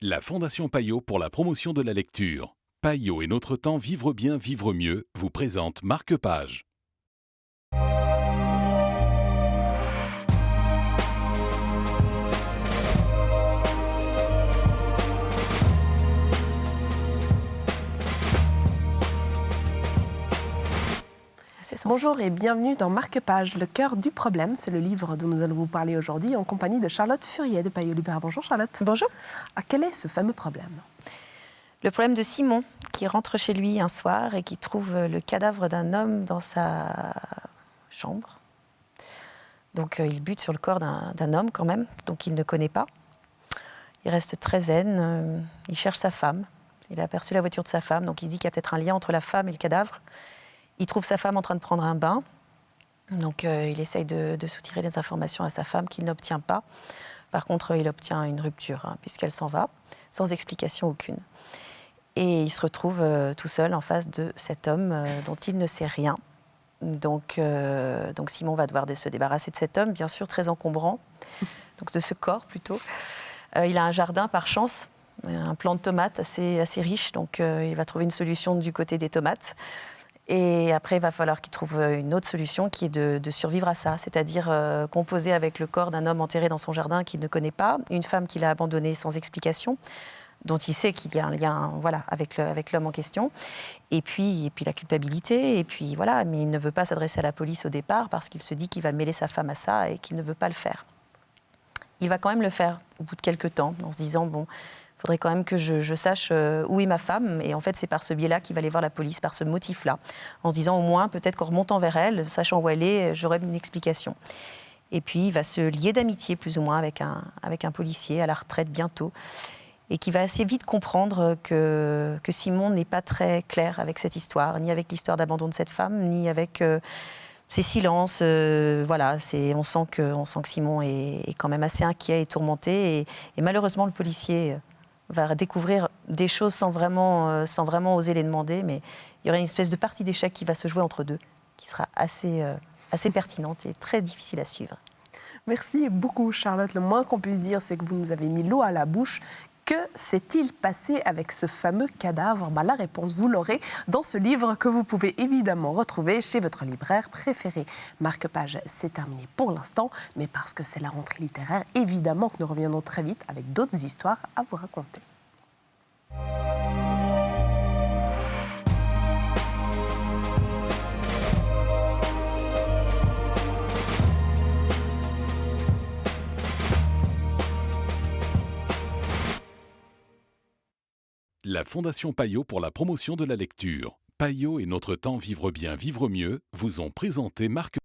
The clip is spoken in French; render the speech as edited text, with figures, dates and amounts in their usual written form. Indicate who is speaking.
Speaker 1: La Fondation Payot pour la promotion de la lecture. Payot et notre temps vivre bien, vivre mieux vous présente Marque-Page.
Speaker 2: Bonjour et bienvenue dans Marque-Page, le cœur du problème. C'est le livre dont nous allons vous parler aujourd'hui en compagnie de Charlotte Furier de Payot Libraire. Bonjour Charlotte.
Speaker 3: Bonjour.
Speaker 2: Quel est ce fameux problème?
Speaker 3: Le problème de Simon, qui rentre chez lui un soir et qui trouve le cadavre d'un homme dans sa chambre. Donc il bute sur le corps d'un homme quand même, donc il ne connaît pas. Il reste très zen, il cherche sa femme. Il a aperçu la voiture de sa femme, donc il se dit qu'il y a peut-être un lien entre la femme et le cadavre. Il trouve sa femme en train de prendre un bain, donc il essaye de soutirer des informations à sa femme qu'il n'obtient pas. Par contre, il obtient une rupture, puisqu'elle s'en va, sans explication aucune. Et il se retrouve tout seul en face de cet homme dont il ne sait rien. Donc Simon va devoir se débarrasser de cet homme, bien sûr très encombrant, donc de ce corps plutôt. Il a un jardin par chance, un plant de tomates assez riche, donc il va trouver une solution du côté des tomates. Et après, il va falloir qu'il trouve une autre solution qui est de survivre à ça, c'est-à-dire composer avec le corps d'un homme enterré dans son jardin qu'il ne connaît pas, une femme qu'il a abandonnée sans explication, dont il sait qu'il y a un lien avec l'homme en question, et puis la culpabilité, et puis voilà, mais il ne veut pas s'adresser à la police au départ parce qu'il se dit qu'il va mêler sa femme à ça et qu'il ne veut pas le faire. Il va quand même le faire au bout de quelques temps, en se disant, bon, il faudrait quand même que je sache où est ma femme. Et en fait, c'est par ce biais-là qu'il va aller voir la police, par ce motif-là. En se disant, au moins, peut-être qu'en remontant vers elle, sachant où elle est, j'aurai une explication. Et puis, il va se lier d'amitié, plus ou moins, avec un policier à la retraite bientôt. Et qui va assez vite comprendre que Simon n'est pas très clair avec cette histoire, ni avec l'histoire d'abandon de cette femme, ni avec ses silences. On sent que Simon est quand même assez inquiet et tourmenté. Et malheureusement, le policier va découvrir des choses sans vraiment oser les demander, mais il y aura une espèce de partie d'échecs qui va se jouer entre deux, qui sera assez pertinente et très difficile à suivre.
Speaker 2: Merci beaucoup Charlotte. Le moins qu'on puisse dire, c'est que vous nous avez mis l'eau à la bouche. Que s'est-il passé avec ce fameux cadavre? La réponse, vous l'aurez dans ce livre que vous pouvez évidemment retrouver chez votre libraire préféré. Marque-Page, c'est terminé pour l'instant, mais parce que c'est la rentrée littéraire, évidemment que nous reviendrons très vite avec d'autres histoires à vous raconter.
Speaker 1: La Fondation Payot pour la promotion de la lecture. Payot et notre temps vivre bien, vivre mieux vous ont présenté Marque-Page.